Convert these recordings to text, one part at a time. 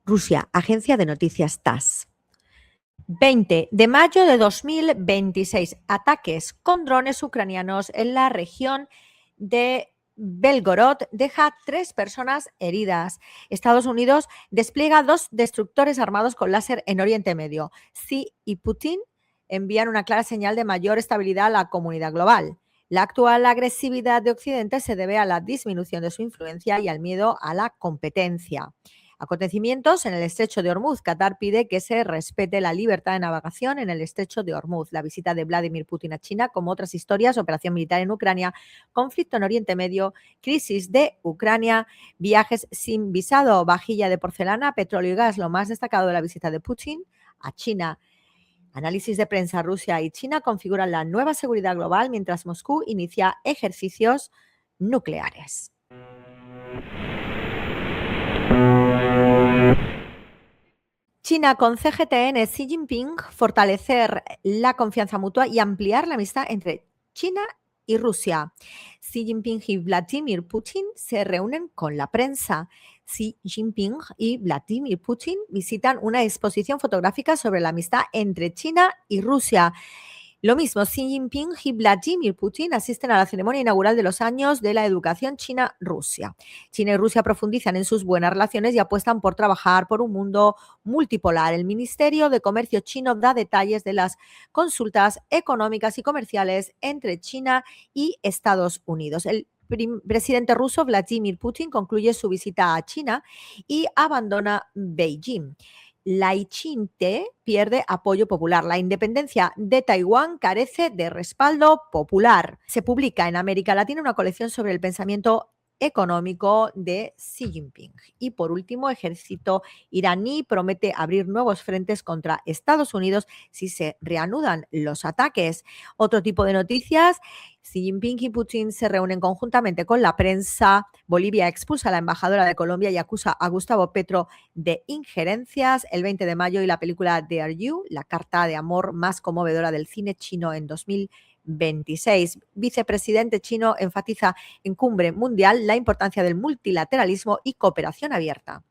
Rusia, agencia de noticias TASS. 20 de mayo de 2026. Ataques con drones ucranianos en la región de Belgorod deja 3 personas heridas. Estados Unidos despliega 2 destructores armados con láser en Oriente Medio. Xi y Putin envían una clara señal de mayor estabilidad a la comunidad global. La actual agresividad de Occidente se debe a la disminución de su influencia y al miedo a la competencia. Acontecimientos en el estrecho de Hormuz. Qatar pide que se respete la libertad de navegación en el estrecho de Hormuz. La visita de Vladimir Putin a China, como otras historias, operación militar en Ucrania, conflicto en Oriente Medio, crisis de Ucrania, viajes sin visado, vajilla de porcelana, petróleo y gas. Lo más destacado de la visita de Putin a China. Análisis de prensa. Rusia y China configuran la nueva seguridad global mientras Moscú inicia ejercicios nucleares. China con CGTN, Xi Jinping, fortalecer la confianza mutua y ampliar la amistad entre China y Rusia. Xi Jinping y Vladimir Putin se reúnen con la prensa. Xi Jinping y Vladimir Putin visitan una exposición fotográfica sobre la amistad entre China y Rusia. Lo mismo, Xi Jinping y Vladimir Putin asisten a la ceremonia inaugural de los años de la educación China-Rusia. China y Rusia profundizan en sus buenas relaciones y apuestan por trabajar por un mundo multipolar. El Ministerio de Comercio chino da detalles de las consultas económicas y comerciales entre China y Estados Unidos. El presidente ruso Vladimir Putin concluye su visita a China y abandona Beijing. La Ichinte pierde apoyo popular. La independencia de Taiwán carece de respaldo popular. Se publica en América Latina una colección sobre el pensamiento económico de Xi Jinping. Y por último, ejército iraní promete abrir nuevos frentes contra Estados Unidos si se reanudan los ataques. Otro tipo de noticias. Xi Jinping y Putin se reúnen conjuntamente con la prensa. Bolivia expulsa a la embajadora de Colombia y acusa a Gustavo Petro de injerencias. El 20 de mayo y la película Dare You, la carta de amor más conmovedora del cine chino en 2026. Vicepresidente chino enfatiza en cumbre mundial la importancia del multilateralismo y cooperación abierta.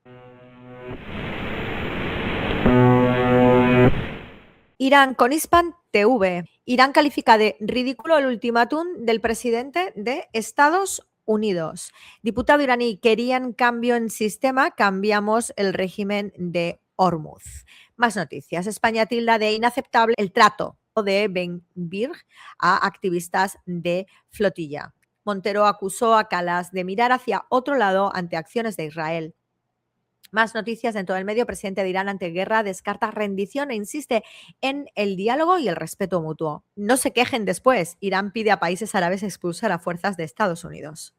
Irán con Hispan TV. Irán califica de ridículo el ultimátum del presidente de Estados Unidos. Diputado iraní, querían cambio en sistema, cambiamos el régimen de Hormuz. Más noticias. España tilda de inaceptable el trato de Ben Gvir a activistas de flotilla. Montero acusó a Kallas de mirar hacia otro lado ante acciones de Israel. Más noticias dentro del medio. Presidente de Irán ante guerra descarta rendición e insiste en el diálogo y el respeto mutuo. No se quejen después. Irán pide a países árabes expulsar a fuerzas de Estados Unidos.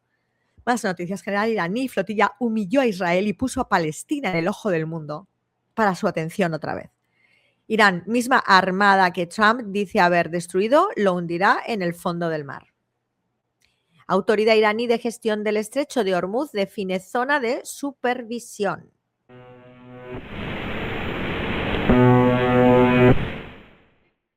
Más noticias. General iraní, flotilla humilló a Israel y puso a Palestina en el ojo del mundo. Para su atención otra vez. Irán, misma armada que Trump dice haber destruido, lo hundirá en el fondo del mar. Autoridad iraní de gestión del estrecho de Hormuz define zona de supervisión.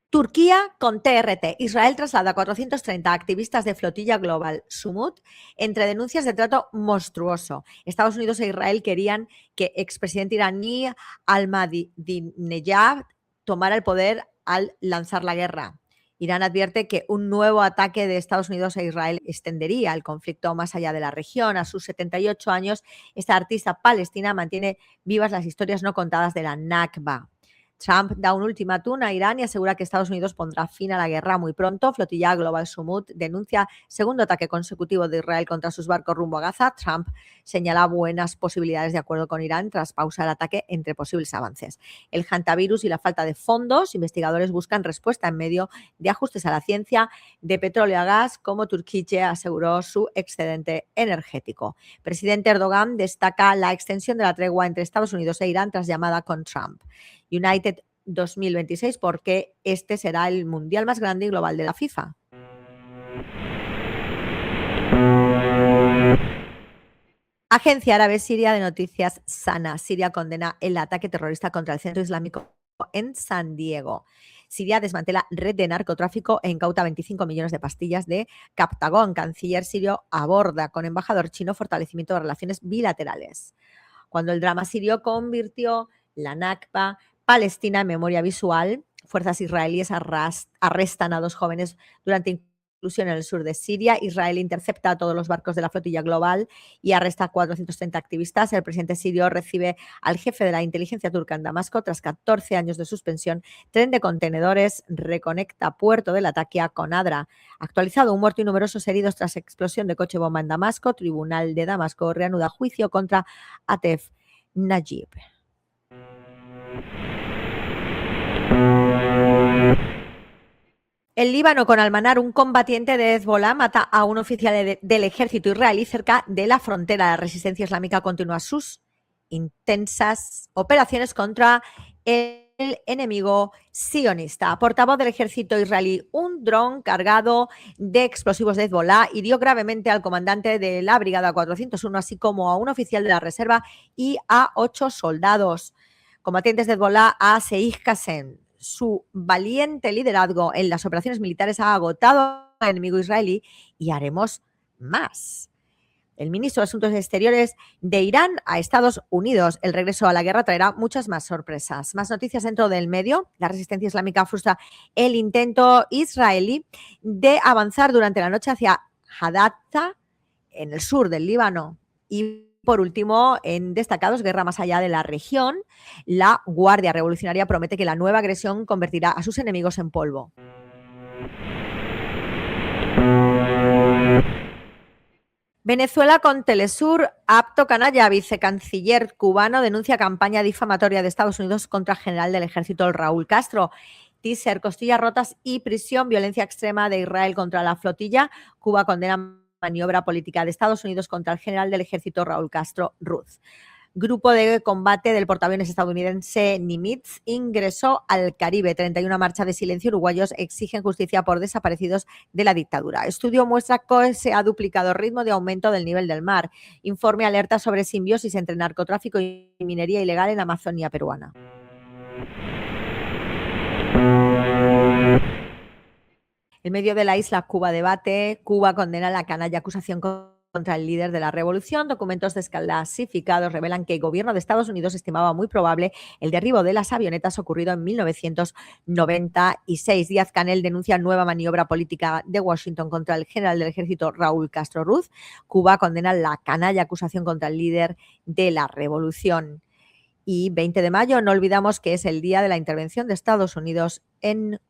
Turquía con TRT. Israel traslada a 430 activistas de flotilla global Sumut entre denuncias de trato monstruoso. Estados Unidos e Israel querían que expresidente iraní Ahmadinejad tomara el poder al lanzar la guerra. Irán advierte que un nuevo ataque de Estados Unidos a Israel extendería el conflicto más allá de la región. A sus 78 años, esta artista palestina mantiene vivas las historias no contadas de la Nakba. Trump da un ultimátum a Irán y asegura que Estados Unidos pondrá fin a la guerra muy pronto. Flotilla Global Sumut denuncia segundo ataque consecutivo de Israel contra sus barcos rumbo a Gaza. Trump señala buenas posibilidades de acuerdo con Irán tras pausar el ataque entre posibles avances. El hantavirus y la falta de fondos. Investigadores buscan respuesta en medio de ajustes a la ciencia de petróleo a gas, como Turquía aseguró su excedente energético. Presidente Erdogan destaca la extensión de la tregua entre Estados Unidos e Irán tras llamada con Trump. United 2026, porque este será el mundial más grande y global de la FIFA. Agencia Árabe Siria de Noticias Sana. Siria condena el ataque terrorista contra el centro islámico en San Diego. Siria desmantela red de narcotráfico e incauta 25 millones de pastillas de Captagon. Canciller sirio aborda con embajador chino fortalecimiento de relaciones bilaterales. Cuando el drama sirio convirtió la Nakba palestina en memoria visual, fuerzas israelíes arrestan a 2 jóvenes durante inclusión en el sur de Siria. Israel intercepta a todos los barcos de la flotilla global y arresta a 430 activistas. El presidente sirio recibe al jefe de la inteligencia turca en Damasco tras 14 años de suspensión. Tren de contenedores reconecta puerto de Latakia con Adra. Actualizado, un muerto y numerosos heridos tras explosión de coche bomba en Damasco. Tribunal de Damasco reanuda juicio contra Atef Najib. El Líbano, con Al-Manar, un combatiente de Hezbollah, mata a un oficial del ejército israelí cerca de la frontera. La resistencia islámica continúa sus intensas operaciones contra el enemigo sionista. Portavoz del ejército israelí, un dron cargado de explosivos de Hezbollah hirió gravemente al comandante de la brigada 401, así como a un oficial de la reserva y a 8 soldados. Combatientes de Hezbollah a Seif Qassem. Su valiente liderazgo en las operaciones militares ha agotado al enemigo israelí y haremos más. El ministro de Asuntos Exteriores de Irán a Estados Unidos. El regreso a la guerra traerá muchas más sorpresas. Más noticias dentro del medio. La resistencia islámica frustra el intento israelí de avanzar durante la noche hacia Hadatta, en el sur del Líbano. Y por último, en destacados, guerra más allá de la región, la Guardia Revolucionaria promete que la nueva agresión convertirá a sus enemigos en polvo. Venezuela con Telesur, apto canalla. Vicecanciller cubano denuncia campaña difamatoria de Estados Unidos contra el general del ejército Raúl Castro. Teaser, costillas rotas y prisión, violencia extrema de Israel contra la flotilla. Cuba condena maniobra política de Estados Unidos contra el general del ejército Raúl Castro Ruz. Grupo de combate del portaaviones estadounidense Nimitz ingresó al Caribe. 31 marcha de silencio. Uruguayos exigen justicia por desaparecidos de la dictadura. Estudio muestra que se ha duplicado el ritmo de aumento del nivel del mar. Informe alerta sobre simbiosis entre narcotráfico y minería ilegal en la Amazonía peruana. En medio de la isla, Cuba debate. Cuba condena la canalla acusación contra el líder de la revolución. Documentos desclasificados revelan que el gobierno de Estados Unidos estimaba muy probable el derribo de las avionetas ocurrido en 1996. Díaz-Canel denuncia nueva maniobra política de Washington contra el general del ejército Raúl Castro Ruz. Cuba condena la canalla acusación contra el líder de la revolución. Y 20 de mayo, no olvidamos que es el día de la intervención de Estados Unidos en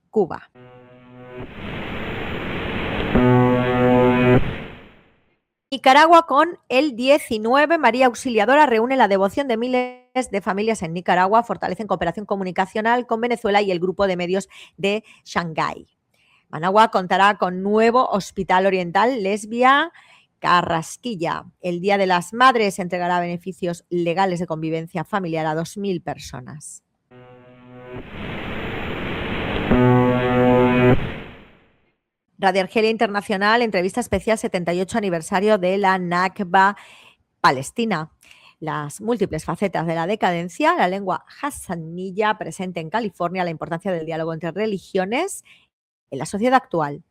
Cuba. Nicaragua con el 19. María Auxiliadora reúne la devoción de miles de familias en Nicaragua, fortalecen cooperación comunicacional con Venezuela y el grupo de medios de Shanghái. Managua contará con nuevo hospital oriental Lesbia Carrasquilla. El Día de las Madres entregará beneficios legales de convivencia familiar a 2.000 personas. Radio Argelia Internacional, entrevista especial 78 aniversario de la Nakba palestina. Las múltiples facetas de la decadencia, la lengua hassaniyya presente en California, la importancia del diálogo entre religiones en la sociedad actual.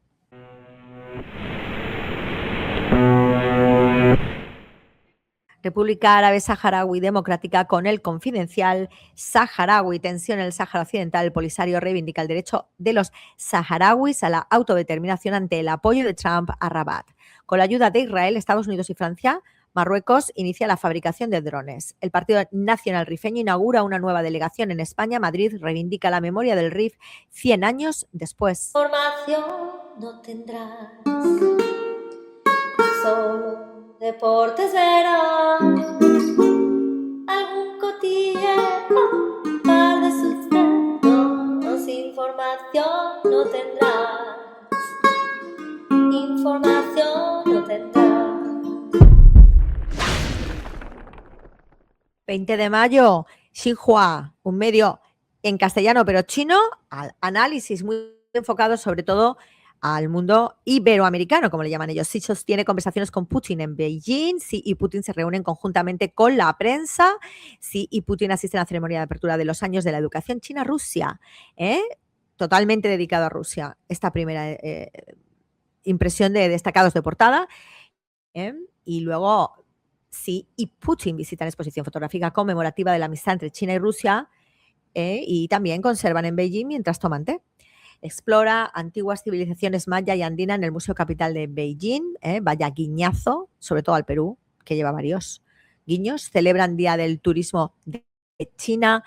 República Árabe Saharaui Democrática con el Confidencial Saharaui. Tensión en el Sáhara Occidental. El Polisario reivindica el derecho de los saharauis a la autodeterminación ante el apoyo de Trump a Rabat. Con la ayuda de Israel, Estados Unidos y Francia, Marruecos inicia la fabricación de drones. El Partido Nacional Rifeño inaugura una nueva delegación en España. Madrid reivindica la memoria del RIF 100 años después. Formación no tendrás, solo deportes verás, algún cotilleo, un par de sucesos, información no tendrás, información no tendrás. 20 de mayo, Xinhua, un medio en castellano pero chino, al análisis muy enfocado sobre todo al mundo iberoamericano, como le llaman ellos. Xi sostiene conversaciones con Putin en Beijing. Xi y Putin se reúnen conjuntamente con la prensa. Xi y Putin asisten a la ceremonia de apertura de los años de la educación China-Rusia. totalmente dedicado a Rusia. Esta primera impresión de destacados de portada. Y luego Xi y Putin visitan exposición fotográfica conmemorativa de la amistad entre China y Rusia, y también conservan en Beijing mientras toman té. Explora antiguas civilizaciones maya y andina en el Museo Capital de Beijing. Vaya guiñazo, sobre todo al Perú, que lleva varios guiños. Celebran Día del Turismo de China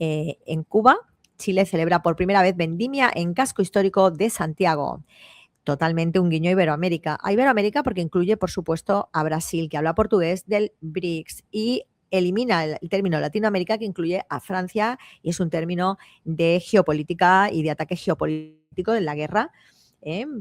en Cuba. Chile celebra por primera vez vendimia en Casco Histórico de Santiago. Totalmente un guiño a Iberoamérica. A Iberoamérica porque incluye, por supuesto, a Brasil, que habla portugués, del BRICS, y elimina el término Latinoamérica, que incluye a Francia, y es un término de geopolítica y de ataque geopolítico de la guerra,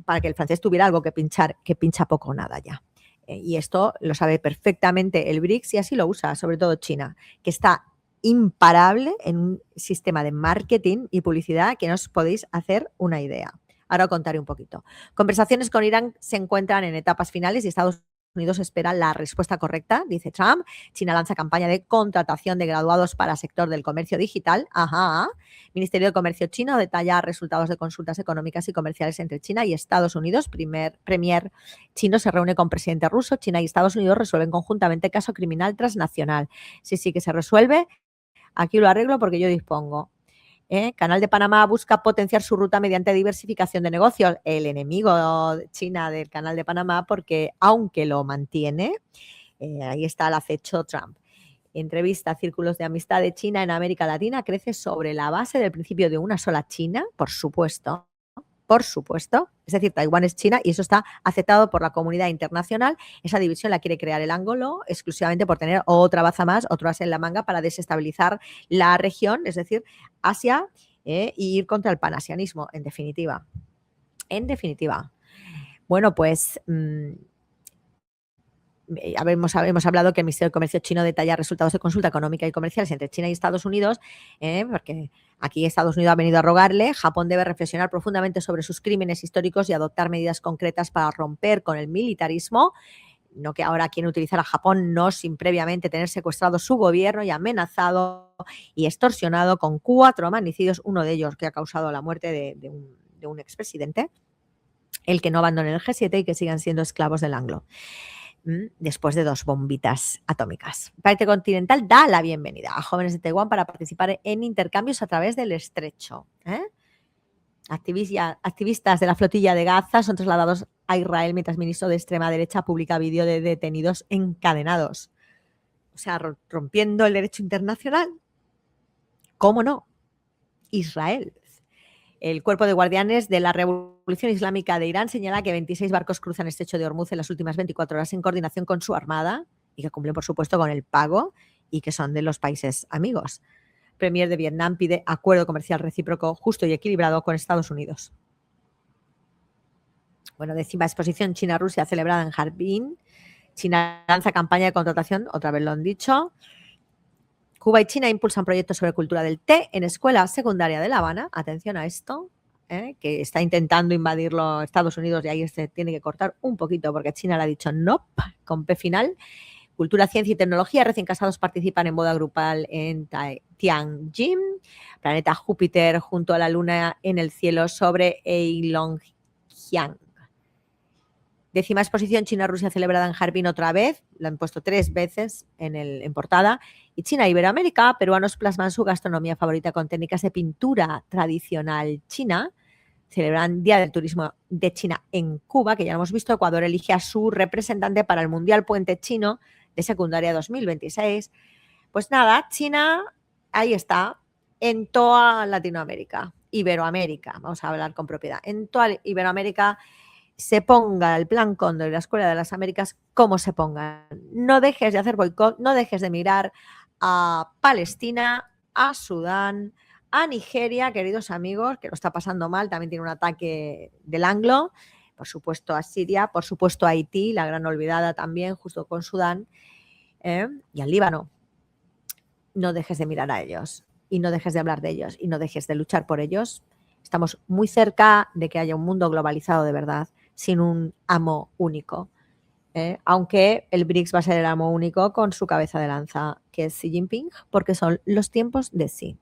para que el francés tuviera algo que pinchar, que pincha poco o nada ya. Y esto lo sabe perfectamente el BRICS y así lo usa, sobre todo China, que está imparable en un sistema de marketing y publicidad que no os podéis hacer una idea. Ahora os contaré un poquito. Conversaciones con Irán se encuentran en etapas finales y Estados Unidos espera la respuesta correcta, dice Trump. China lanza campaña de contratación de graduados para sector del comercio digital. Ajá. Ministerio de Comercio chino detalla resultados de consultas económicas y comerciales entre China y Estados Unidos. Premier chino se reúne con presidente ruso. China y Estados Unidos resuelven conjuntamente caso criminal transnacional. Sí, que se resuelve. Aquí lo arreglo porque yo dispongo. Canal de Panamá busca potenciar su ruta mediante diversificación de negocios. El enemigo de China del Canal de Panamá, porque aunque lo mantiene, ahí está el acecho Trump. Entrevista a círculos de amistad de China en América Latina crece sobre la base del principio de una sola China, por supuesto. Por supuesto, es decir, Taiwán es China y eso está aceptado por la comunidad internacional. Esa división la quiere crear el Ángulo exclusivamente por tener otra baza más, otro as en la manga para desestabilizar la región, es decir, Asia, y ir contra el panasianismo, en definitiva. En definitiva. Bueno, pues hemos hablado que el Ministerio de Comercio chino detalla resultados de consulta económica y comerciales entre China y Estados Unidos, porque aquí Estados Unidos ha venido a rogarle. Japón debe reflexionar profundamente sobre sus crímenes históricos y adoptar medidas concretas para romper con el militarismo. No que ahora quieren utilizar a Japón, no sin previamente tener secuestrado su gobierno y amenazado y extorsionado con 4 magnicidios, uno de ellos que ha causado la muerte de un expresidente, el que no abandone el G7 y que sigan siendo esclavos del Anglo. Después de 2 bombitas atómicas. El país continental da la bienvenida a jóvenes de Taiwán para participar en intercambios a través del estrecho. Activistas de la flotilla de Gaza son trasladados a Israel mientras el ministro de extrema derecha publica vídeo de detenidos encadenados. O sea, rompiendo el derecho internacional. ¿Cómo no? Israel. El Cuerpo de Guardianes de la Revolución Islámica de Irán señala que 26 barcos cruzan el estrecho de Hormuz en las últimas 24 horas en coordinación con su armada y que cumplen, por supuesto, con el pago y que son de los países amigos. Premier de Vietnam pide acuerdo comercial recíproco justo y equilibrado con Estados Unidos. Bueno, 10ª exposición China-Rusia celebrada en Harbin. China lanza campaña de contratación, otra vez lo han dicho. Cuba y China impulsan proyectos sobre cultura del té en escuela secundaria de La Habana. Atención a esto, que está intentando invadirlo Estados Unidos y ahí se tiene que cortar un poquito porque China le ha dicho no, con P final. Cultura, ciencia y tecnología. Recién casados participan en boda grupal en Tianjin. Planeta Júpiter junto a la Luna en el cielo sobre Heilongjiang. 10ª exposición China-Rusia celebrada en Harbin otra vez, la han puesto 3 veces en portada. Y China e Iberoamérica, peruanos plasman su gastronomía favorita con técnicas de pintura tradicional china. Celebran Día del Turismo de China en Cuba, que ya lo hemos visto. Ecuador elige a su representante para el Mundial Puente Chino de Secundaria 2026. Pues nada, China, ahí está, en toda Latinoamérica, Iberoamérica, vamos a hablar con propiedad, en toda Iberoamérica se ponga el Plan Cóndor y la Escuela de las Américas como se pongan. No dejes de hacer boicot, no dejes de mirar a Palestina, a Sudán, a Nigeria, queridos amigos, que lo está pasando mal, también tiene un ataque del Anglo, por supuesto a Siria, por supuesto a Haití, la gran olvidada también, justo con Sudán, y al Líbano. No dejes de mirar a ellos y no dejes de hablar de ellos y no dejes de luchar por ellos. Estamos muy cerca de que haya un mundo globalizado de verdad, sin un amo único. Aunque el BRICS va a ser el amo único con su cabeza de lanza, que es Xi Jinping, porque son los tiempos de Xi.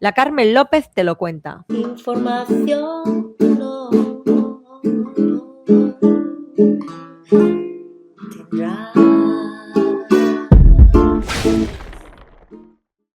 La Carmen López te lo cuenta. Información